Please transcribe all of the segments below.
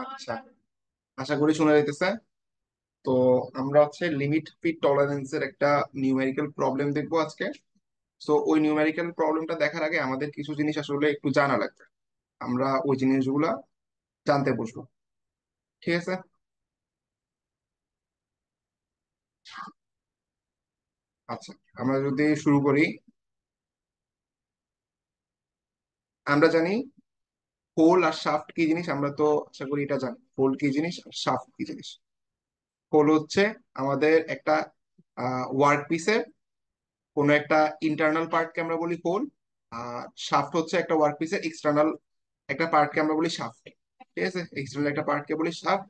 আচ্ছা, আশা করি শোনা যাইতেছে। তো আমরা হচ্ছে লিমিট ফিট টলারেন্সের একটা নিউমেরিক্যাল প্রবলেম দেখবো আজকে। তো ওই নিউমেরিক্যাল প্রবলেমটা দেখার আগে আমাদের কিছু জিনিস আসলে একটু জানা লাগবে। আমরা ওই জিনিসগুলা জানতে বসবো। ঠিক আছে। আচ্ছা, আমরা যদি শুরু করি, আমরা জানি হোল আর শাফট কি জিনিস। আমরা তো আশা করি এটা জানি হোল কি জিনিস আর শাফট কি জিনিস। হোল হচ্ছে আমাদের একটা ওয়ার্ক পিসের কোনো একটা ইন্টারনাল পার্টকে আমরা বলি হোল। আর শাফট হচ্ছে একটা ওয়ার্ক পিসের এক্সটার্নাল একটা পার্টকে আমরা বলি শাফট। ঠিক আছে, এক্সটার্নাল একটা পার্টকে বলি শাফট।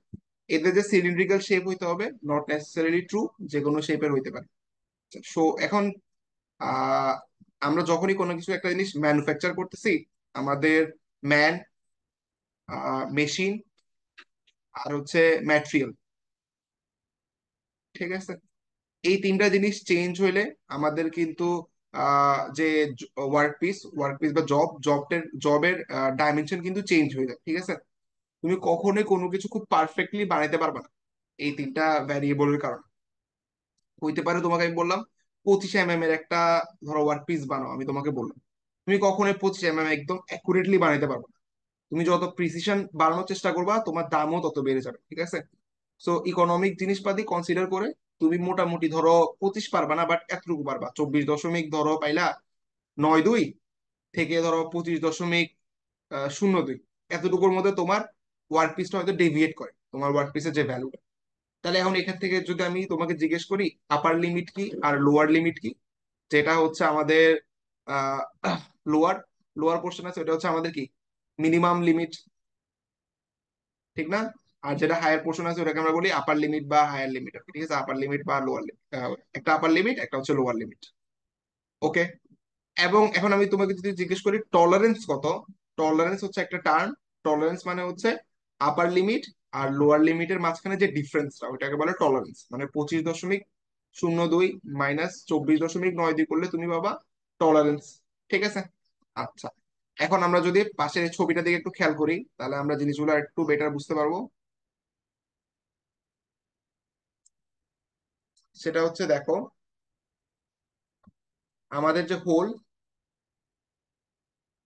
এদের যে সিলিন্ড্রিক্যাল শেপ হইতে হবে নট নেসেসারিলি ট্রু, যে কোনো শেপের হইতে পারে। সো এখন আহ আমরা যখনই কোনো কিছু একটা জিনিস ম্যানুফ্যাকচার করতেছি, আমাদের ম্যান, মেশিন আর হচ্ছে ম্যাটেরিয়াল, ঠিক আছে, এই তিনটা জিনিস চেঞ্জ হইলে আমাদের কিন্তু যে ওয়ার্ক পিস বা জবের ডাইমেনশন কিন্তু চেঞ্জ হয়ে যায়। ঠিক আছে, তুমি কখনোই কোনো কিছু খুব পারফেক্টলি বানাইতে পারবে না এই তিনটা ভ্যারিয়েবলের কারণে। হইতে পারে তোমাকে আমি বললাম 25 mm এর একটা, ধরো ওয়ার্ক পিস বানাও, আমি তোমাকে বললাম তুমি কখনোই 25 mm একদম অ্যাকুরেটলি বানাইতে পারবে না। তুমি যত প্রিসিশন বাড়ানোর চেষ্টা করবা তোমার দামও তত বেড়ে যাবে। ঠিক আছে, সো ইকোনমিক জিনিসপাতি কনসিডার করে তুমি মোটামুটি ধরো 25 পারবা না, বাট এতটুকু পারবা, 24 দশমিক ধরো পাইলা 92 থেকে ধরো 25.02, এতটুকুর মধ্যে তোমার ওয়ার্ক পিসটা হয়তো ডেভিয়েট করে তোমার ওয়ার্ক পিসের যে ভ্যালু। তাহলে এখন এখান থেকে যদি আমি তোমাকে জিজ্ঞেস করি আপার লিমিট কি আর লোয়ার লিমিট কি, যেটা হচ্ছে আমাদের আহ লোয়ার লোয়ার পোর্শন আছে, ওটা হচ্ছে আমাদের কি মিনিমাম লিমিট, ঠিক না? আর যেটা হায়ার পোর্শন আছে ওটাকে আমরা বলি আপার লিমিট বা হায়ার লিমিট। ঠিক আছে, আপার লিমিট বা লোয়ার লিমিট, একটা আপার লিমিট একটা হচ্ছে লোয়ার লিমিট। ওকে। এবং এখন আমি তোমাকে যদি জিজ্ঞেস করি টলারেন্স কত, টলারেন্স হচ্ছে একটা টার্ম। টলারেন্স মানে হচ্ছে আপার লিমিট আর লোয়ার লিমিটের মাঝখানে যে ডিফারেন্সটা ওইটাকে বলে টলারেন্স। মানে 25.02 মাইনাস 24.92 করলে তুমি পাবা টলারেন্স। ঠিক আছে। আচ্ছা, এখন আমরা যদি পাশের এই ছবিটা দিকে একটু খেয়াল করি তাহলে আমরা জিনিসগুলো একটু বেটার বুঝতে পারবো। সেটা হচ্ছে দেখো, আমাদের যে হোল,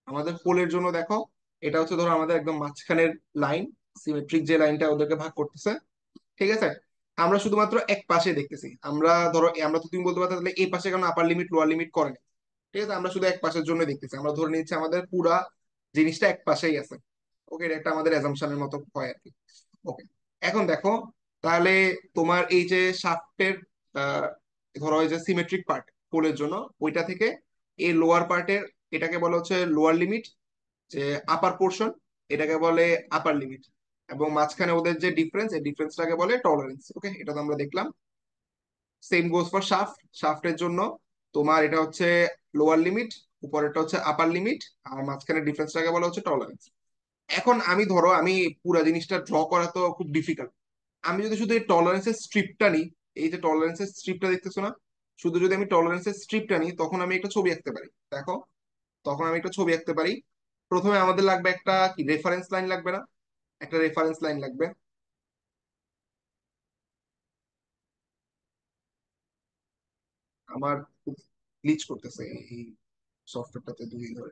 আমাদের হোলের জন্য দেখো, এটা হচ্ছে ধরো আমাদের একদম মাঝখানের লাইন, সিমেট্রিক যে লাইনটা ওদেরকে ভাগ করতেছে। ঠিক আছে, আমরা শুধুমাত্র এক পাশে দেখতেছি। আমরা ধরো আমরা তো তুমি বলতে পারতো তাহলে এই পাশে কেন আপার লিমিট লোয়ার লিমিট করে না। ঠিক আছে, আমরা শুধু এক পাশের জন্য দেখতেছি, আমরা ধরে নিচ্ছি আমাদের পুরা জিনিসটা এক পাশেই আছে। ওকে, এটা একটা আমাদের অ্যাজাম্পশনের মতো হয় আর কি। ওকে, এখন দেখো, তাহলে তোমার এই যে শাফটের ধরো এই যে সিমেট্রিক পার্ট পোলের জন্য, ওইটা থেকে এই লোয়ার পার্টের, এটাকে বলা হচ্ছে লোয়ার লিমিট। যে আপার পোর্শন, এটাকে বলে আপার লিমিট। এবং মাঝখানে ওদের যে ডিফারেন্স, এই ডিফারেন্সটাকে বলে টলারেন্স। ওকে, এটা তো আমরা দেখলাম। Same goes for shaft. শাফটের জন্য তোমার এটা হচ্ছে লোয়ার লিমিট, উপরেরটা হচ্ছে আপার লিমিট, আর মাঝখানে ডিফারেন্সটাকে বলা হচ্ছে টলারেন্স। এখন আমি ধরো আমি পুরো জিনিসটা ড্র করা তো খুব ডিফিকাল্ট। আমি যদি শুধু এই টলারেন্সের স্ট্রিপটা নিই, এই যে টলারেন্সের স্ট্রিপটা দেখতেছো না, শুধু যদি আমি টলারেন্সের স্ট্রিপটা নিই তখন আমি একটা ছবি আঁকতে পারি। দেখো, তখন আমি একটা ছবি আঁকতে পারি। প্রথমে আমাদের লাগবে একটা কি রেফারেন্স লাইন লাগবে না? একটা রেফারেন্স লাইন লাগবে। আমার খুব গ্লিচ করতেছে এই সফটওয়্যারটাতে দুদিন ধরে।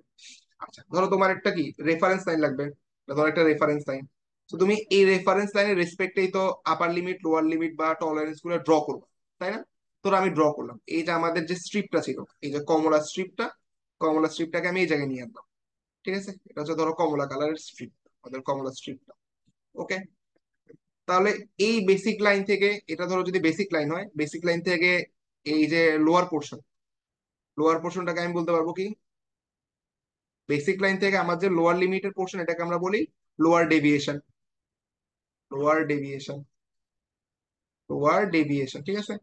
আচ্ছা, ধরো তোমার একটা কি রেফারেন্স লাইন লাগবে, ধরো একটা রেফারেন্স লাইন। তো তুমি এই রেফারেন্স লাইনের রেসপেক্টেই তো আপার লিমিট লোয়ার লিমিট বা টলারেন্স গুলো ড্র করবো, তাই না? ধরো আমি ড্র করলাম, এই যে আমাদের যে স্ট্রিপটা ছিল, এই যে কমলা স্ট্রিপটা, কমলা স্ট্রিপটাকে আমি এই জায়গায় নিয়ে আনলাম। ঠিক আছে, এটা হচ্ছে ধরো কমলা কালারের স্ট্রিপ, আমাদের কমলা স্ট্রিপটা। ওকে, তাহলে এই বেসিক লাইন থেকে, এটা ধরো যদি বেসিক লাইন হয়, বেসিক লাইন থেকে এই যে লোয়ার পোর্শন, লোয়ার পোর্শনটাকে আমি বলতে পারবো কি, বেসিক লাইন থেকে আমার যে লোয়ার লিমিটের পোর্শন এটাকে আমরা বলি lower deviation. Lower deviation, lower deviation, ঠিক আছে।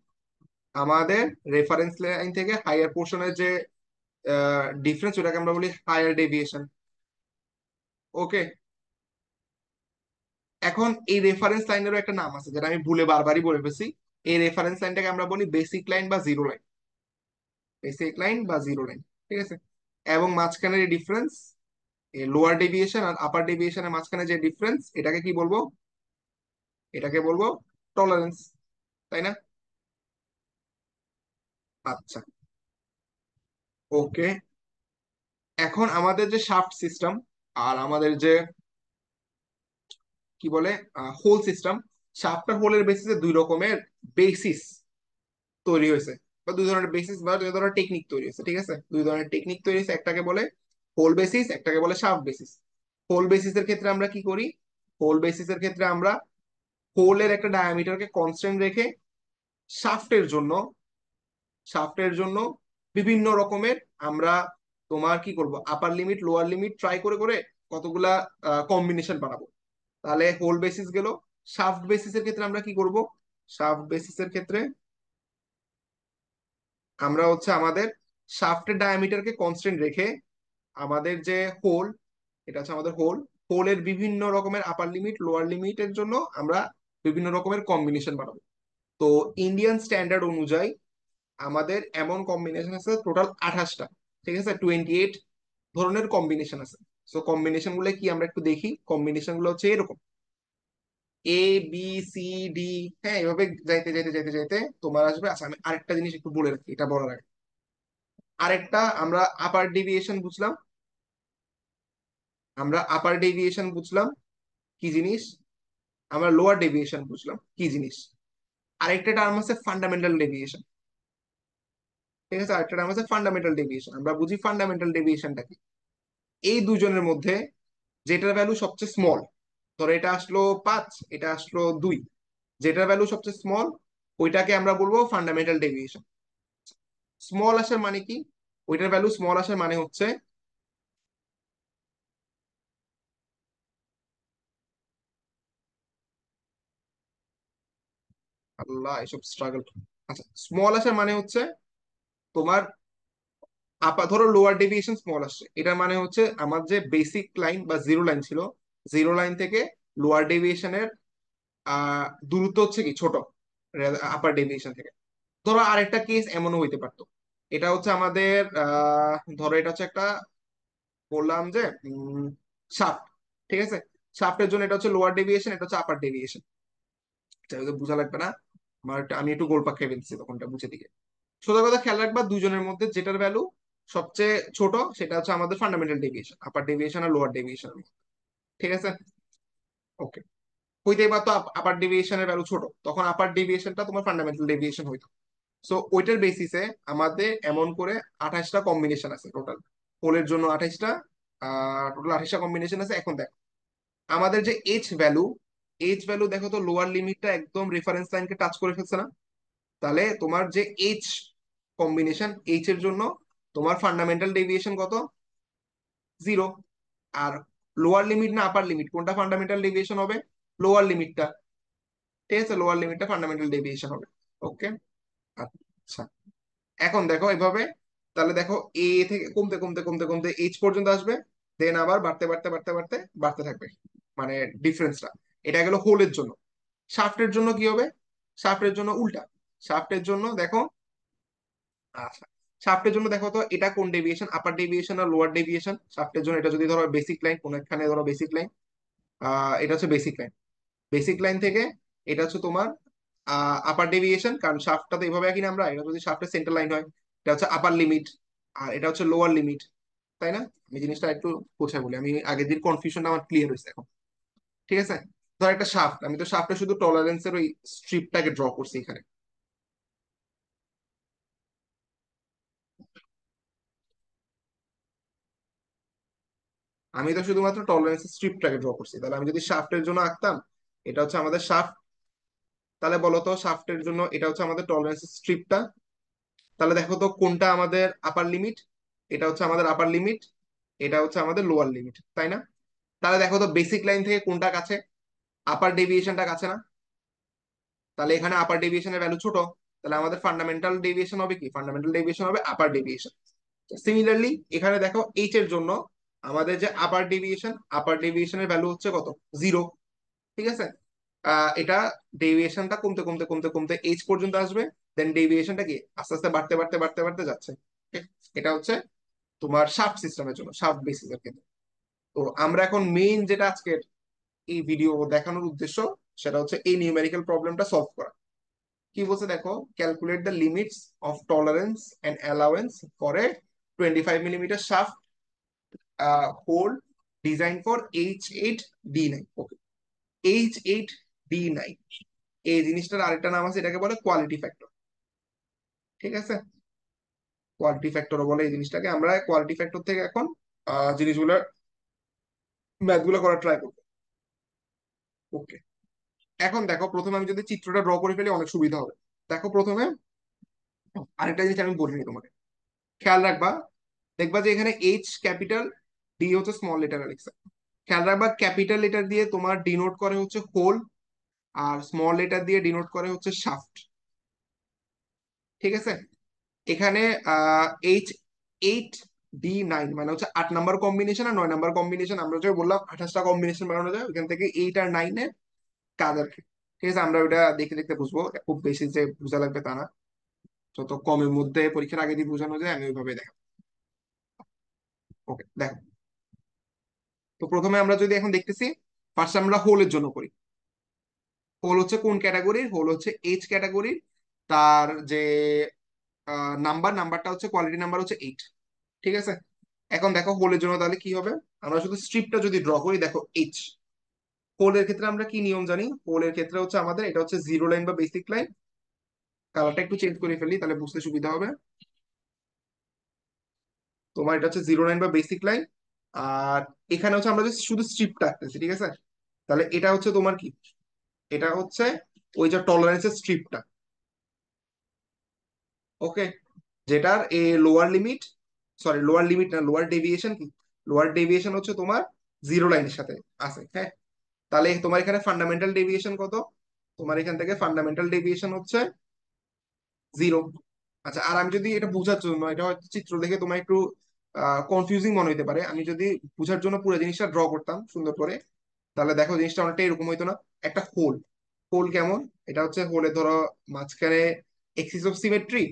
আমাদের রেফারেন্স লাইন থেকে হায়ার পোর্শনের যে ডিফারেন্স ওটাকে আমরা বলি হায়ার ডেভিয়েশন। ওকে, এখন এই রেফারেন্স লাইনেরও একটা নাম আছে যেটা আমি ভুলে বারবারই বলে ফেলছি। এই রেফারেন্স লাইনটাকে আমরা বলি বেসিক লাইন বা জিরো লাইন, বেসিক লাইন বা জিরো লাইন। ঠিক আছে, এবং মাঝখানের এই ডিফারেন্স লোয়ার ডেভিয়েশন আর আপার ডেভিয়েশনের মাঝখানে যে ডিফারেন্স, এটাকে কি বলবো? এটাকে বলবো টলারেন্স, তাই না? আচ্ছা, ওকে। এখন আমাদের যে শাফট সিস্টেম আর আমাদের যে কি বলে হোল সিস্টেম, শাফট আর হোলের বেসিসে দুই রকমের বেসিস তৈরি হয়েছে, বা দুই ধরনের বেসিস বা দুই ধরনের টেকনিক তৈরি হয়েছে, ঠিক আছে? দুই ধরনের টেকনিক তৈরি হয়েছে, একটাকে বলে হোল বেসিস, একটাকে বলে শাফট বেসিস। হোল বেসিসের ক্ষেত্রে আমরা কি করি? হোল বেসিসের ক্ষেত্রে আমরা হোলের একটা ডায়ামিটারকে কনস্ট্যান্ট রেখে শাফটের জন্য শাফটের জন্য বিভিন্ন রকমের আমরা তোমার কি করব, আপার লিমিট লোয়ার লিমিট ট্রাই করে করে কতগুলা কম্বিনেশন বানাবো। তাহলে হোল বেসিস গেল। শাফট বেসিসের ক্ষেত্রে আমরা কি করব? শাফট বেসিসের ক্ষেত্রে আমরা হচ্ছে আমাদের শাফটের ডায়ামিটারকে কনস্ট্যান্ট রেখে আমাদের যে হোল, এটা হচ্ছে আমাদের হোল, হোলের বিভিন্ন রকমের আপার লিমিট লোয়ার লিমিটের জন্য আমরা বিভিন্ন রকমের কম্বিনেশন বানাবো। তো ইন্ডিয়ান স্ট্যান্ডার্ড অনুযায়ী আমাদের এমন কম্বিনেশন আছে টোটাল 28টা, ঠিক আছে? 28 ধরনের কম্বিনেশন আছে। সো কম্বিনেশন গুলো কি আমরা একটু দেখি। কম্বিনেশন গুলো হচ্ছে এরকম: এ, বি, সি, ডি। হ্যাঁ, এভাবে যাইতে যাইতে যাইতে যাইতে তোমার আসবে। আচ্ছা, আমি আরেকটা জিনিস একটু বলে রাখি এটা বলার আগে। আরেকটা আমরা আপার ডেভিয়েশন বুঝলাম, আমরা আপার ডেভিয়েশন বুঝলাম কি জিনিস, আমরা লোয়ার ডেভিয়েশন বুঝলাম কি জিনিস। আরেকটা টার্ম আছে ফান্ডামেন্টাল ডেভিয়েশন, ঠিক আছে? আরেকটা টার্ম আছে ফান্ডামেন্টাল ডেভিয়েশন। আমরা বুঝি ফান্ডামেন্টাল ডেভিয়েশনটা কি। এই দুজনের মধ্যে যেটার ভ্যালু সবচেয়ে স্মল, ধরো এটা আসলো 5, এটা আসলো 2, যেটার ভ্যালু সবচেয়ে স্মল ওইটাকে আমরা বলবো ফান্ডামেন্টাল ডেভিয়েশন। স্মল আসার মানে কি? ওইটার ভ্যালু স্মল আসার মানে হচ্ছে, আল্লাহ এসব স্ট্রাগল। আচ্ছা, স্মল আসার মানে হচ্ছে তোমার ধরো লোয়ার ডেভিয়েশন স্মল আসছে, এটার মানে হচ্ছে আমার যে বেসিক লাইন বা জিরো লাইন ছিল, জিরো লাইন থেকে লোয়ার ডেভিয়েশনের দূরত্ব হচ্ছে কি ছোট আপার ডেভিয়েশন থেকে। ধরো আরেকটা কেস এমনও হইতে পারতো, এটা হচ্ছে আমাদের ধরো এটা হচ্ছে একটা, বললাম যে শাফট, ঠিক আছে? শাফটের জন্য এটা হচ্ছে লোয়ার ডেভিয়েশন, এটা হচ্ছে আপার ডেভিয়েশন। বোঝা লাগবে না, আমি একটু গোলপাক খেয়ে ফেলছি তখন, এটা বুঝে দিকে। সোজা কথা খেয়াল রাখবা, দুজনের মধ্যে যেটার ভ্যালু সবচেয়ে ছোট সেটা হচ্ছে আমাদের ফান্ডামেন্টাল ডেভিয়েশন, আপার ডেভিয়েশন আর লোয়ার ডেভিয়েশন, ঠিক আছে? ওকে। হইতেই পারতো আপার ডেভিয়েশনের ভ্যালু ছোট, তখন আপার ডেভিয়েশনটা তোমার ফান্ডামেন্টাল ডেভিয়েশন হইতো। সো ওইটার বেসিসে আমাদের এমন করে 28টা কম্বিনেশন আছে টোটাল। হোলের জন্য 28টা, টোটাল 28টা কম্বিনেশন আছে। এখন দেখো আমাদের যে এইচ ভ্যালু, এইচ ভ্যালু দেখো তো লোয়ার লিমিটটা একদম রেফারেন্স লাইনকে টাচ করে ফেলছে না? তাহলে তোমার যে এইচ কম্বিনেশন, এইচ এর জন্য তোমার ফান্ডামেন্টাল ডেভিয়েশন কত? 0। আর লোয়ার লিমিট না আপার লিমিট, কোনটা ফান্ডামেন্টাল ডেভিয়েশন হবে? লোয়ার লিমিটটা, ঠিক আছে? লোয়ার লিমিটটা ফান্ডামেন্টাল ডেভিয়েশন হবে। ওকে। আচ্ছা, এখন দেখো এভাবে, তাহলে দেখো এ থেকে কমতে কমতে কমতে কমতে এইচ পর্যন্ত আসবে, দেন আবার বাড়তে বাড়তে বাড়তে বাড়তে বাড়তে থাকবে, মানে ডিফারেন্সটা। এটা গেল হোলের জন্য। শাফটের জন্য কি হবে? শাফটের জন্য উল্টা। শাফটের জন্য দেখো, আচ্ছা, শাফটের জন্য দেখো তো এটা কোন ডেভিয়েশন, আপার ডেভিয়েশন আর লোয়ার ডেভিয়েশন? শাফটের জন্য এটা যদি ধরো বেসিক লাইন, কোন এখানে ধরো বেসিক লাইন, এটা হচ্ছে বেসিক লাইন। বেসিক লাইন থেকে এটা হচ্ছে তোমার আপার ডেভিয়েশন, কারণ শাফটটা তো এইভাবে আঁকি না আমরা, এটা যদি শাফটের সেন্টার লাইন হয়, এটা হচ্ছে আপার লিমিট, আর এটা হচ্ছে লোয়ার লিমিট, তাই না? আমি জিনিসটা একটু বোঝাই বলি, আমি আগের দিন কনফিউশনটা আমার ক্লিয়ার হয়েছে এখন, ঠিক আছে? ধর একটা শাফট, আমি তো শাফটে শুধু টলারেন্সের ওই স্ট্রিপটাকে ড্র করছি এখানে। আমি তো শুধুমাত্র টলারেন্সের স্ট্রিপটাকে ড্র করছি, তাহলে আমি যদি শাফটের জন্য আঁকতাম, এটা হচ্ছে আমাদের শাফট, তাহলে বলো তো শাফটের জন্য এটা হচ্ছে আমাদের টলারেন্সের স্ট্রিপটা। তাহলে দেখো তো কোনটা আমাদের আপার লিমিট, এটা হচ্ছে আমাদের আপার লিমিট, এটা হচ্ছে আমাদের লোয়ার লিমিট, তাই না? তাহলে দেখো তো বেসিক লাইন থেকে কোনটা কাছে? আপার ডেভিয়েশনটা কাছে না? তাহলে এখানে আপার ডেভিয়েশনের ভ্যালু ছোট, তাহলে আমাদের ফান্ডামেন্টাল ডেভিয়েশন হবে কি? ফান্ডামেন্টাল ডেভিয়েশন হবে আপার ডেভিয়েশন। সিমিলারলি এখানে দেখো এইচ এর জন্য আমাদের যে আপার ডেভিয়েশন, আপার ডেভিয়েশনের ভ্যালু হচ্ছে কত? 0, ঠিক আছে? এটা ডেভিয়েশনটা কমতে কমতে কমতে কমতে এইচ পর্যন্ত আসবে, দেন ডেভিয়েশনটা কি আস্তে আস্তে বাড়তে বাড়তে বাড়তে বাড়তে যাচ্ছে। Okay? এটা হচ্ছে তোমার শাফট সিস্টেমের জন্য, শাফট বেসিসের ক্ষেত্রে। তো আমরা এখন মেইন যেটা আজকের এই ভিডিও দেখানোর উদ্দেশ্য, সেটা হচ্ছে এই নিউমেরিক্যাল প্রবলেমটা সলভ করা। কি বলছে দেখো, calculate the limits of tolerance and allowance for a 25 millimetre shaft hole design for H8D9। Okay, H8D9 এই জিনিসটার আরেকটা নাম আছে, এটাকে বলে কোয়ালিটি ফ্যাক্টর। ঠিক আছে, কোয়ালিটি ফ্যাক্টরও বলে এই জিনিসটাকে। আমরা কোয়ালিটি ফ্যাক্টর থেকে এখন জিনিসগুলো ম্যাথগুলো করা ট্রাই করবো। ওকে, এখন দেখো প্রথমে আমি যদি চিত্রটা ড্র করে ফেলি অনেক সুবিধা হবে। দেখো প্রথমে আরেকটা জিনিস আমি বলিনি তোমাকে, খেয়াল রাখবা। দেখবা যে এখানে এইচ ক্যাপিটাল, ডি হচ্ছে স্মল লেটার লিখছে। খেয়াল রাখবা ক্যাপিটাল লেটার দিয়ে তোমার ডিনোট করে হচ্ছে হোল, আর স্মল লেটার দিয়ে ডিনোট করে হচ্ছে শাফট। ঠিক আছে, এখানে H8D9 মানে হচ্ছে 8 নাম্বার কম্বিনেশন আর 9 নাম্বার কম্বিনেশন। আমরা যে বললাম 28টা কম্বিনেশন বানানো যায়, ওইখান থেকে 8 আর 9-এর কাজ আর কি। ঠিক আছে, আমরা ওইটা দেখে দেখতে বুঝবো, খুব বেশি যে বোঝা লাগবে তা না। যত কমের মধ্যে পরীক্ষার আগে দিয়ে বোঝানো যায় আমি ওইভাবে দেখাবো। ওকে দেখো, তো প্রথমে আমরা যদি এখন দেখতেছি, ফার্স্ট আমরা হোলের জন্য করি। হোল হচ্ছে কোন ক্যাটাগরির? হোল হচ্ছে এইচ ক্যাটাগরির। তার যে নাম্বারটা হচ্ছে কোয়ালিটি নাম্বার হচ্ছে 8। ঠিক আছে, এখন দেখো হোলের জন্য তাহলে কি হবে। আমরা শুধু স্ট্রিপটা যদি ড্র করি, দেখো এইচ। হোলের ক্ষেত্রে আমরা কি নিয়ম জানি? হোলের ক্ষেত্রে হচ্ছে আমাদের এটা হচ্ছে জিরো লাইন বা বেসিক লাইন। কালারটা একটু চেঞ্জ করে ফেলি তাহলে বুঝতে সুবিধা হবে। তোমার এটা হচ্ছে জিরো লাইন বা বেসিক লাইন। আর এখানে হচ্ছে আমরা just শুধু স্ট্রিপটা আঁকতেছি। ঠিক আছে, তাহলে এটা হচ্ছে তোমার কি, এটা হচ্ছে ওই যে টলারেন্সের স্ট্রিপটা। ওকে, যেটার এ lower limit, sorry lower limit না, লোয়ার ডেভিয়েশন কি, লোয়ার ডেভিয়েশন হচ্ছে তোমার জিরো লাইনের সাথে আছে। হ্যাঁ, তাহলে তোমার এখানে ফান্ডামেন্টাল ডেভিয়েশন কত? তোমার এখান থেকে ফান্ডামেন্টাল ডেভিয়েশন হচ্ছে 0। আচ্ছা, আর আমি যদি এটা বোঝার জন্য, এটা হয়তো চিত্র দেখে তোমার একটু কনফিউজিং মনে হতে পারে, আমি যদি বোঝার জন্য পুরো জিনিসটা ড্র করতাম সুন্দর করে, তাহলে দেখো জিনিসটা অনেকটা এরকম হইতো না? একটা হোল, হোল কেমন, এটা হচ্ছে হোলে ধরো মাঝখানে এক্সিস অফ সিমেট্রি।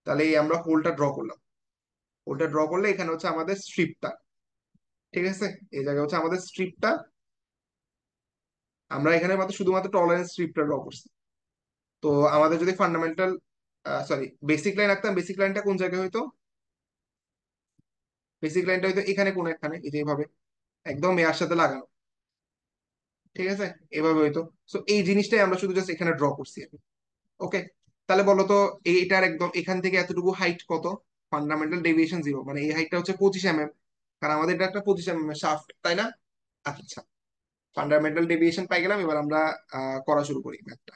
তাহলে এই আমরা হোলটা ড্র করলাম, হোলটা ড্র করলে এখানে হচ্ছে আমাদের স্ট্রিপটা। ঠিক আছে, এই জায়গায় হচ্ছে আমাদের স্ট্রিপটা। আমরা এখানে মাত্র শুধুমাত্র টলারেন্স স্ট্রিপটা ড্র করছি। তো আমাদের যদি ফান্ডামেন্টাল, সরি বেসিক লাইন আঁকতাম, বেসিক লাইনটা কোন জায়গায় হইতো? বেসিক লাইনটা হয়তো এখানে কোন একখানে, এই যে এইভাবে একদম এর সাথে লাগানো। ঠিক আছে, এভাবে হয়তো। সো এই জিনিসটাই আমরা শুধু জাস্ট এখানে ড্র করছি। ওকে, তাহলে বলো তো এইটার একদম এখান থেকে এতটুকু হাইট কত? ফান্ডামেন্টাল ডেভিয়েশন 0, মানে এই হাইটটা হচ্ছে 25 mm। কারণ আমাদের এটা একটা 25 mm শাফট, তাই না? আচ্ছা, ফান্ডামেন্টাল ডেভিয়েশন পাই গেলাম। এবার আমরা করা শুরু করি ম্যাথটা,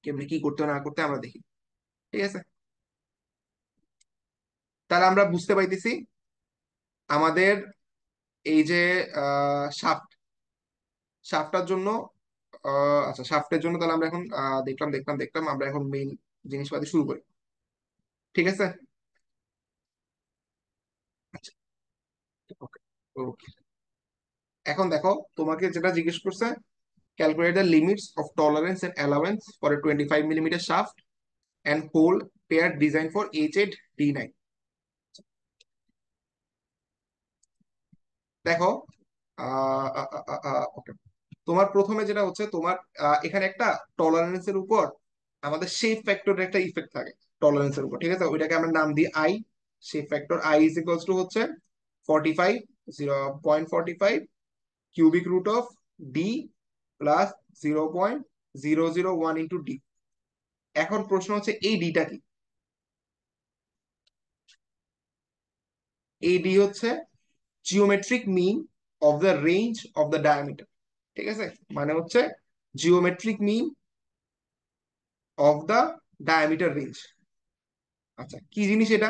কেমনি কি করতে না করতে আমরা দেখি। ঠিক আছে, তাহলে আমরা বুঝতে পাইতেছি আমাদের এই যে শাফট, শাফটার জন্য আচ্ছা শাফটের জন্য তাহলে আমরা এখন দেখলাম আমরা এখন মেইন জিনিসপাতি শুরু করি। ঠিক আছে, আচ্ছা ওকে ওকে। এখন দেখো তোমাকে যেটা জিজ্ঞেস করছে, calculate the limits of tolerance and allowance for a 25 millimetre shaft and hole pair design for H8D9। দেখো ওকে, তোমার প্রথমে যেটা হচ্ছে তোমার এখানে একটা টলারেন্সের উপর আমাদের শেপ ফ্যাক্টরের একটা ইফেক্ট থাকে টলারেন্সের উপর। ঠিক আছে, ওইটাকে আমরা নাম দিই I. Shape factor I is equals to হচ্ছে 45, 0.45 cubic root of D plus 0.001 into D. এখন প্রশ্ন হচ্ছে এই ডিটা কি? এই ডি হচ্ছে geometric mean of the range of the diameter. ঠিক আছে, মানে হচ্ছে geometric mean of the diameter range. আচ্ছা, কি জিনিস এটা?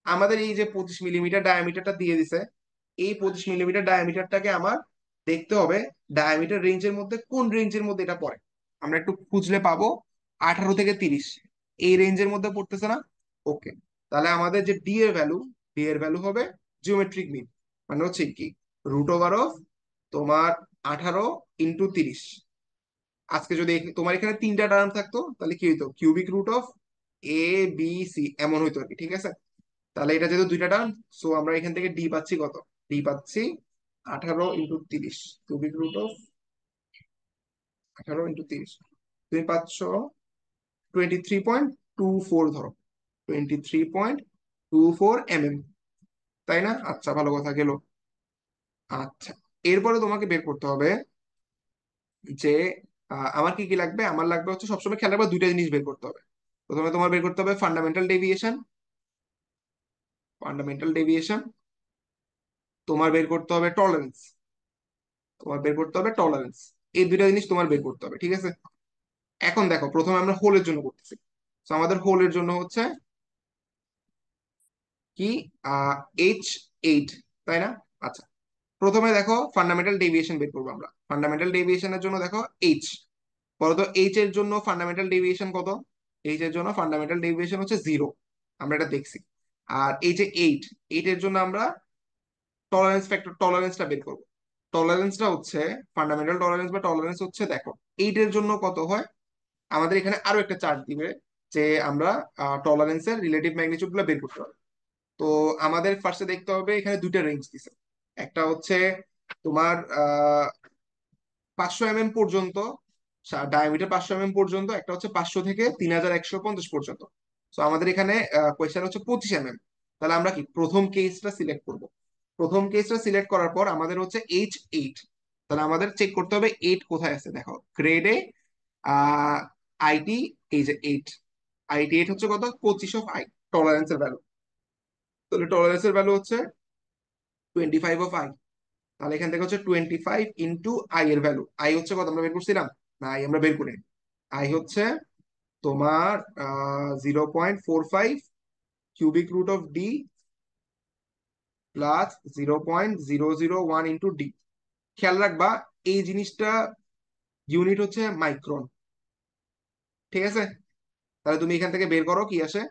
আমাদের এই যে 25 মিলিমিটার ডায়ামিটারটা দিয়ে দিছে, এই 25 মিলিমিটার ডায়ামিটারটাকে আমার দেখতে হবে ডায়ামিটার রেঞ্জের মধ্যে কোন রেঞ্জের মধ্যে এটা পড়ে। আমরা একটু খুঁজলে পাবো 18 থেকে 30, এই রেঞ্জের মধ্যে পড়তেছে না? ওকে, তাহলে আমাদের যে ডি এর ভ্যালু হবে জিওমেট্রিক মিন, মানে হচ্ছে কি রুট ওভার অফ তোমার 18 × 30। আজকে যদি তোমার এখানে 3টা টার্ম থাকতো তাহলে কি হইতো, cubic root of A B C এমন হইতো আর কি। ঠিক আছে, তাহলে এটা যেহেতু 2টা টার্ম, সো আমরা এখান থেকে ডি পাচ্ছি কত? ডি পাচ্ছি 18 × 30, কিউবিক রুট অফ 18 × 30, তুমি পাচ্ছ 23.24, ধরো 23.24 mm, তাই না? আচ্ছা, ভালো কথা গেল। আচ্ছা, এরপরে তোমাকে বের করতে হবে যে আমার কি কি লাগবে। আমার লাগবে হচ্ছে, সবসময় খেয়াল রাখবে দুইটা জিনিস বের করতে হবে। প্রথমে তোমার বের করতে হবে ফান্ডামেন্টাল ডেভিয়েশন, ফান্ডামেন্টাল ডেভিয়েশন। তোমার বের করতে হবে টলারেন্স, তোমার বের করতে হবে টলারেন্স। এই দুইটা জিনিস তোমার বের করতে হবে, ঠিক আছে? এখন দেখো, প্রথমে আমরা হোলের জন্য করতেছি। তো আমাদের হোলের জন্য হচ্ছে কি, H8, তাই না? আচ্ছা, প্রথমে দেখো ফান্ডামেন্টাল ডেভিয়েশন বের করবো আমরা। ফান্ডামেন্টাল ডেভিয়েশনের জন্য দেখো এইচ, বলতো এইচ এর জন্য ফান্ডামেন্টাল ডেভিয়েশন কত? এইচ এর জন্য ফান্ডামেন্টাল ডেভিয়েশন হচ্ছে 0, আমরা এটা দেখছি। আর এই যে এইট, এইটের জন্য আমরা টলারেন্স ফ্যাক্টর, টলারেন্সটা বের করবো। টলারেন্সটা হচ্ছে ফান্ডামেন্টাল টলারেন্স বা টলারেন্স হচ্ছে, দেখো এইটের জন্য কত হয়, আমাদের এখানে আরো একটা চার্ট দিবে যে আমরা টলারেন্সের রিলেটিভ ম্যাগনিটিউড গুলো বের করতে হবে। তো আমাদের ফার্স্টে দেখতে হবে, এখানে দুইটা রেঞ্জ দিছে। একটা হচ্ছে তোমার 500 mm পর্যন্ত, ডায়ামিটার 500 mm পর্যন্ত, একটা হচ্ছে 500 থেকে 3150 পর্যন্ত। তো আমাদের এখানে কোয়েশ্চেন হচ্ছে 25 mm। তাহলে আমরা কি প্রথম কেসটা সিলেক্ট করব। প্রথম কেসটা সিলেক্ট করার পর আমাদের হচ্ছে H8। তাহলে আমাদের চেক করতে হবে এইট কোথায় আছে। দেখো গ্রেডে আইটি, এই যে এইট, আইটি 8 হচ্ছে কত, 25 টলারেন্সের ভ্যালু। তাহলে টলারেন্সের ভ্যালু হচ্ছে 25 তাহলে এখান থেকে হচ্ছে 25 × I এর ভ্যালু। আই হচ্ছে কত আমরা বের করছিলাম, না আই আমরা বের করি। আই হচ্ছে তোমার 0.45 cubic root of D plus 0.001 × D. খেয়াল রাখবা এই জিনিসটা ইউনিট হচ্ছে মাইক্রন, ঠিক আছে? তাহলে তুমি এখান থেকে বের করো কি আসে।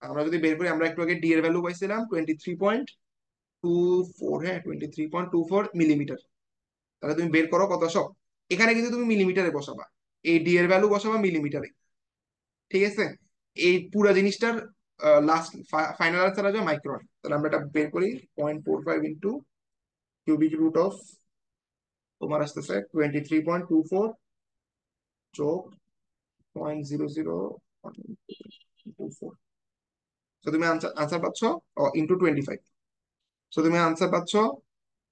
আমরা যদি বের করি, আমরা একটু আগে ডি এর ভ্যালু পাইছিলাম 23.24, হ্যাঁ 23.24 মিলিমিটার। তাহলে তুমি বের করো কত সব। এখানে কিন্তু তুমি মিলিমিটারে বসাবা, এই ডি এর ভ্যালু বসাবা মিলিমিটারে, ঠিক আছে? এই পুরো জিনিসটার লাস্ট ফাইনাল আনসার আসবে মাইক্রন। তাহলে আমরা এটা বের করি, 0.45 কিউবিক রুট অফ তোমার আসতেছে 23.24 যোগ 0.0024। তো তুমি আনসার পাচ্ছ × 25। তো তুমি আনসার পাচ্ছ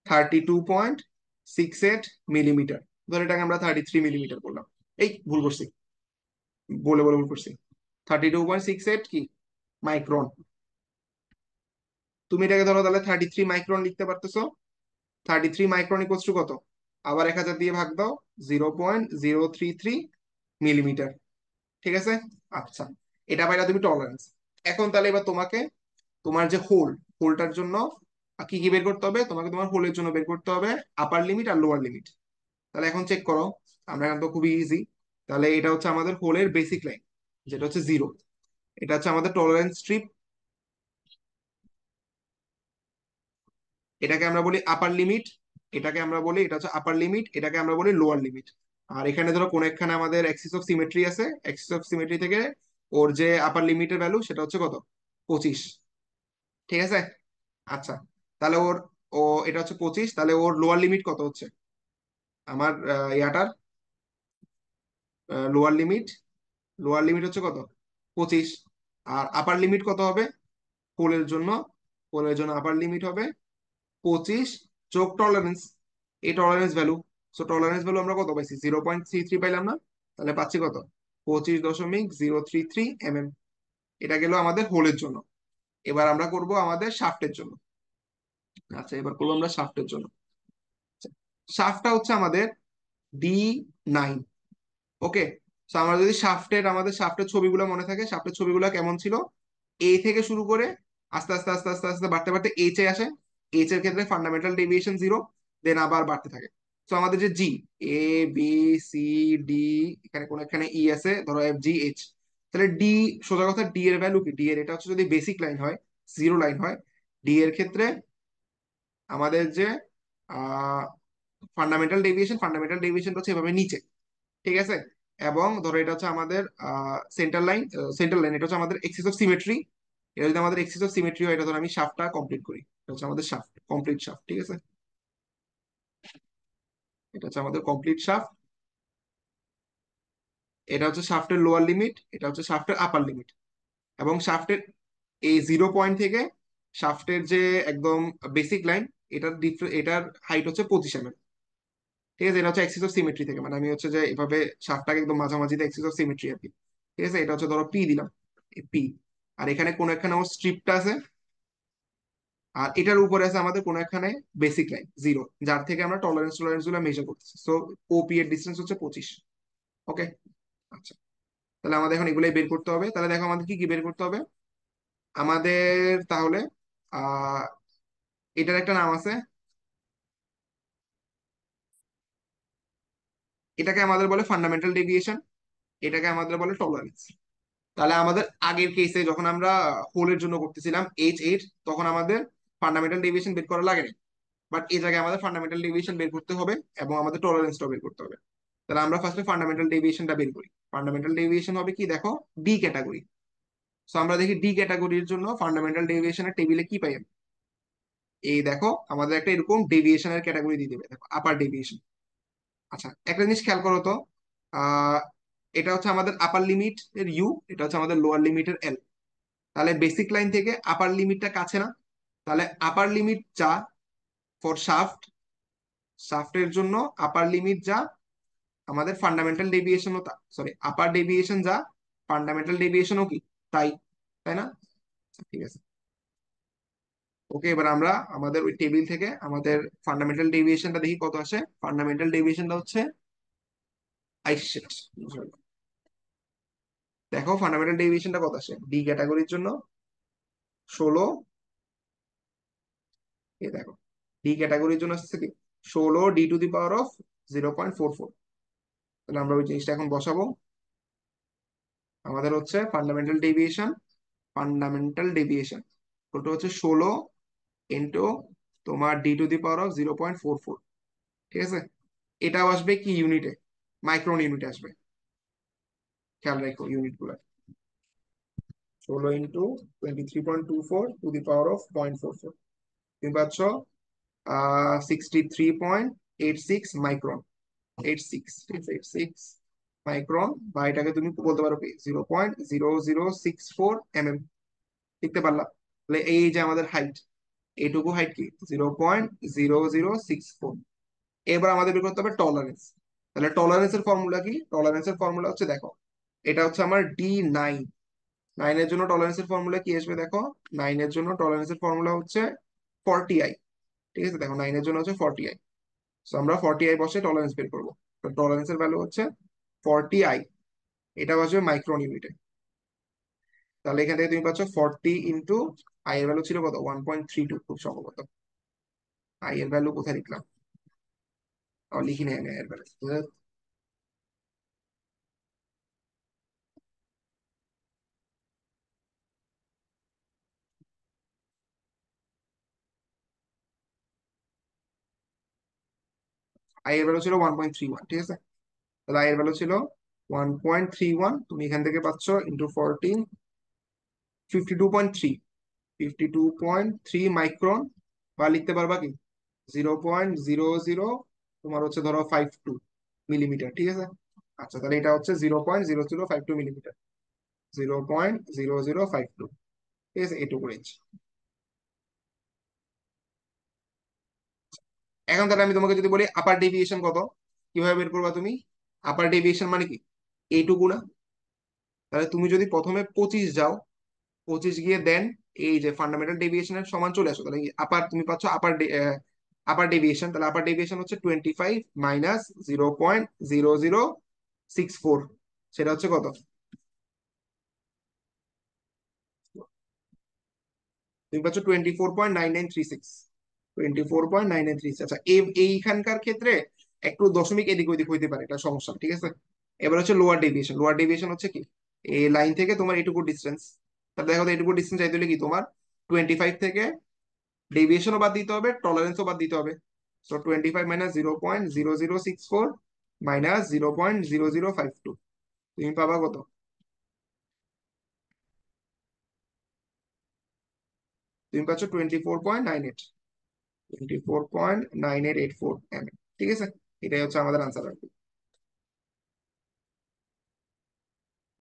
32.68 মিলিমিটার। ধর এটাকে আমরা 33 মিলিমিটার বললাম। এই ভুল করছি, বলে বলে ভুল করছি। 32.68 কি, মাইক্রন। তুমি এটাকে ধরো তাহলে 33 মাইক্রন লিখতে পারতেছো। 33 মাইক্রন ইকুয়ালস টু কত, আবার 1000 দিয়ে ভাগ দাও, 0.033 মিলিমিটার, ঠিক আছে? আচ্ছা, এটা পাইলা তুমি টলারেন্স। এখন তাহলে এবার তোমাকে তোমার যে হোল, হোলটার জন্য কি কি বের করতে হবে তোমাকে, তোমার হোলের জন্য বের করতে হবে আপার লিমিট আর লোয়ার লিমিট। তাহলে এখন চেক করো, আমরা এখন তো খুবই ইজি। তাহলে এটা হচ্ছে আমাদের হোলের বেসিক লাইন, যেটা হচ্ছে 0। এটা হচ্ছে আমাদের টলারেন্স স্ট্রিপ, এটাকে আমরা বলি আপার লিমিট। এটাকে আমরা বলি, এটা হচ্ছে আপার লিমিট, এটাকে আমরা বলি লোয়ার লিমিট। আর এখানে ধরো কোন একখানে আমাদের অ্যাক্সিস অফ সিমেট্রি আছে, অ্যাক্সিস অফ সিমেট্রি থেকে ওর যে আপার লিমিটের ভ্যালু সেটা হচ্ছে কত, 25, ঠিক আছে? আচ্ছা, তাহলে ওর, ও এটা হচ্ছে 25, তাহলে ওর লোয়ার লিমিট কত হচ্ছে আমার ইয়াটার লোয়ার লিমিট, লোয়ার লিমিট হচ্ছে কত, 25। আর আপার লিমিট কত হবে হোলের জন্য, হোলের জন্য আপার লিমিট হবে 25 যোগ টলারেন্স, এই tolerance value. So tolerance value আমরা কত পাইছি, 0.33 পাইলাম না? তাহলে পাচ্ছি কত, 25.033 mm। এটা গেল আমাদের হোলের জন্য। এবার আমরা করব আমাদের শাফটের জন্য। আচ্ছা, এবার করবো আমরা শাফটের জন্য। শাফটটা হচ্ছে আমাদের D9, ওকে? তো আমরা যদি শাফটের, আমাদের শাফটের ছবিগুলো মনে থাকে, শাফটের ছবিগুলো কেমন ছিল, এ থেকে শুরু করে আস্তে আস্তে আস্তে আস্তে আস্তে বাড়তে বাড়তে এইচ এ আসে। এইচ এর ক্ষেত্রে ফান্ডামেন্টাল ডেভিয়েশন 0, দেন আবার বাড়তে থাকে। তো আমাদের যে জি, এ বি সি ডি, এখানে কোন এখানে ই আছে, ধরো এফ জি এইচ। তাহলে ডি, সোজা কথা ডি এর ভ্যালু কি, ডি এর এটা হচ্ছে যদি বেসিক লাইন হয়, 0 লাইন হয়, ডি এর ক্ষেত্রে আমাদের যে ফান্ডামেন্টাল ডেভিয়েশন, ফান্ডামেন্টাল ডেভিয়েশন হচ্ছে এভাবে নিচে, ঠিক আছে? এবং ধরো এটা হচ্ছে আমাদের সেন্টার লাইন, সেন্টার লাইন এটা হচ্ছে আমাদের এক্সিস অফ সিমেট্রি। এটা যদি আমাদের এক্সিস অফ সিমেট্রি হয়, এটা ধরো আমি শাফটটা কমপ্লিট করি, এটা হচ্ছে আমাদের শাফট, কমপ্লিট শাফট, ঠিক আছে? এটা হচ্ছে আমাদের কমপ্লিট শাফট। এটা হচ্ছে শাফটের লোয়ার লিমিট, এটা হচ্ছে শাফটের আপার লিমিট। এবং শাফটের এই 0 পয়েন্ট থেকে শাফটের যে একদম বেসিক লাইন, এটার হাইট হচ্ছে 25 mm। ঠিক আছে, এটা হচ্ছে এক্সিস অফ সিমেট্রি থেকে, মানে আমি হচ্ছে যে এভাবে শাফটটাকে একদম মাঝামাঝিতে এক্সিস অফ সিমেট্রি আর কি। ঠিক আছে, এটা হচ্ছে ধরো পি দিলাম, পি। আর এখানে কোন একখানে আমার স্ট্রিপটা আছে, আর এটার উপরে আছে আমাদের কোন একখানে বেসিক লাইন 0, যার থেকে আমরা টলারেন্স টলারেন্স গুলো মেজার করতেছি। সো ওপি এর ডিস্টেন্স হচ্ছে 25। ওকে, আচ্ছা। তাহলে আমাদের এখন এগুলাই বের করতে হবে। তাহলে দেখো আমাদের কি কি বের করতে হবে আমাদের। তাহলে আহ এটার একটা নাম আছে, এটাকে আমাদের বলে ফান্ডামেন্টাল ডেভিয়েশন, এটাকে আমাদের বলে টলারেন্স। তাহলে আমাদের আগের কেসে যখন আমরা হোলের জন্য করতেছিলাম H8, তখন আমাদের ফান্ডামেন্টাল ডেভিয়েশন বের করা লাগেনি। বাট এই জায়গায় আমাদের ফান্ডামেন্টাল ডেভিয়েশন বের করতে হবে এবং আমাদের টলারেন্সটাও বের করতে হবে। তাহলে আমরা ফার্স্টে ফান্ডামেন্টাল ডেভিয়েশনটা বের করি। ফান্ডামেন্টাল ডেভিয়েশন হবে কি দেখো, ডি ক্যাটাগরি। সো আমরা দেখি ডি ক্যাটাগরির জন্য ফান্ডামেন্টাল ডেভিয়েশনের টেবিলে কি পাই আমি। এই দেখো আমাদের একটা এরকম ডেভিয়েশনের ক্যাটাগরি দিয়ে দেবে, দেখো আপার ডেভিয়েশন। আচ্ছা, একটা জিনিস খেয়াল করো তো, আহ এটা হচ্ছে আমাদের আপার লিমিট এর ইউ, এটা হচ্ছে আমাদের লোয়ার লিমিটের এল। তাহলে বেসিক লাইন থেকে আপার লিমিটটা কাছে না? তাহলে আপার লিমিট যা ফর শাফট, শাফটের জন্য আপার লিমিট যা, আমাদের ফান্ডামেন্টাল ডেভিয়েশনও তা, সরি আপার ডেভিয়েশন যা, ফান্ডামেন্টাল ডেভিয়েশনও কি তাই, তাই না? আচ্ছা, ঠিক আছে। ওকে, এবার আমরা আমাদের ওই টেবিল থেকে আমাদের ফান্ডামেন্টাল ডেভিয়েশনটা দেখি কত আসে। ফান্ডামেন্টাল ডেভিয়েশনটা হচ্ছে আইসেট, দেখো ফান্ডামেন্টাল ডেভিয়েশনটা কত আসে ডি ক্যাটাগরির জন্য, 16। এই দেখো ডি ক্যাটাগরির জন্য আসছে কি 16 D⁴ 0.44। তাহলে আমরা ওই জিনিসটা এখন বসাবো। আমাদের হচ্ছে ফান্ডামেন্টাল ডেভিয়েশন ওটা হচ্ছে 16 তোমার D⁴ 0.44। ঠিক আছে, এটাও আসবে কি ইউনিটে, মাইক্রন ইউনিটে আসবে। খেয়াল রাখো ইউনিট গুলা, 16 × 23.24 তুমি পাচ্ছ 63.86 মাইক্রন, 86 মাইক্রন। বা এটাকে তুমি বলতে পারো কি 0.0064 mm। লিখতে পারলা? তাহলে এই যে আমাদের হাইট, এইটুকু হাইট কি 0.0064। এবার আমাদের বের করতে হবে টলারেন্স। তাহলে টলারেন্সের ফর্মুলা কি, টলারেন্সের ফর্মুলা হচ্ছে দেখো, এটা হচ্ছে আমার D9। নাইনের জন্য টলারেন্সের ফর্মুলা কি আসবে দেখো, নাইনের জন্য টলারেন্সের ফর্মুলা হচ্ছে 40I। ঠিক আছে, দেখো নাইনের জন্য হচ্ছে 40I। সো আমরা 40I বসে টলারেন্স বের করবো। তো টলারেন্সের ভ্যালু হচ্ছে 40I, এটা বসবে মাইক্রন ইউনিটে। তাহলে এখান থেকে তুমি পাচ্ছ 40 × আই এর ভ্যালু ছিল কত 1.32 খুব সম্ভবত। আই এর ভ্যালু কোথায় লিখলাম, লিখি নেই আমি আই এর ভ্যালু। আই এর ভ্যালু ছিল 1.31। ঠিক আছে, তাহলে আই এর ভ্যালু ছিল 1.31, তুমি এখান থেকে পাচ্ছ ইন্টু 40, 52.3, 52.3 মাইক্রন। বা লিখতে পারবা কি 0.00 তোমার হচ্ছে ধরো 52 মিলিমিটার। ঠিক আছে, আচ্ছা তাহলে এটা হচ্ছে 0.0052 মিলিমিটার, 0.0052। ঠিক আছে, এটুকু রেঞ্জ। এখন তাহলে আমি তোমাকে যদি বলি আপার ডেভিয়েশন কত, কিভাবে বের করবা তুমি? আপার ডেভিয়েশন মানে কি এইটুকু না? তাহলে তুমি যদি প্রথমে 25 যাও, 25 গিয়ে দেন এই যে ফান্ডামেন্টাল ডেভিয়েশনের সমান চলে আসো, তাহলে আপার তুমি পাচ্ছ আপার ডেভিয়েশন। তাহলে আপার ডেভিয়েশন হচ্ছে 25 মাইনাস 0.0064, সেটা হচ্ছে কত? তুমি পাচ্ছ 24.9936, 24.9936। আচ্ছা এইখানকার ক্ষেত্রে একটু দশমিক এদিক ওদিক হইতে পারে, এটা সমস্যা না, ঠিক আছে। এবার হচ্ছে লোয়ার ডেভিয়েশন। লোয়ার ডেভিয়েশন হচ্ছে কি এই লাইন থেকে তোমার এইটুকু ডিস্টেন্স। তাহলে দেখো তো এইটুকু ডিস্টেন্স চাইতে হলে কি তোমার 25 থেকে ডেভিয়েশনও বাদ দিতে হবে, টলারেন্সও বাদ দিতে হবে। সো 25 মাইনাস 0.0064 মাইনাস 0.0052, তুমি পাবা কত? তুমি পাচ্ছ 24.98, 24.9884 mm। ঠিক আছে, এটাই হচ্ছে আমাদের আনসার আর কি।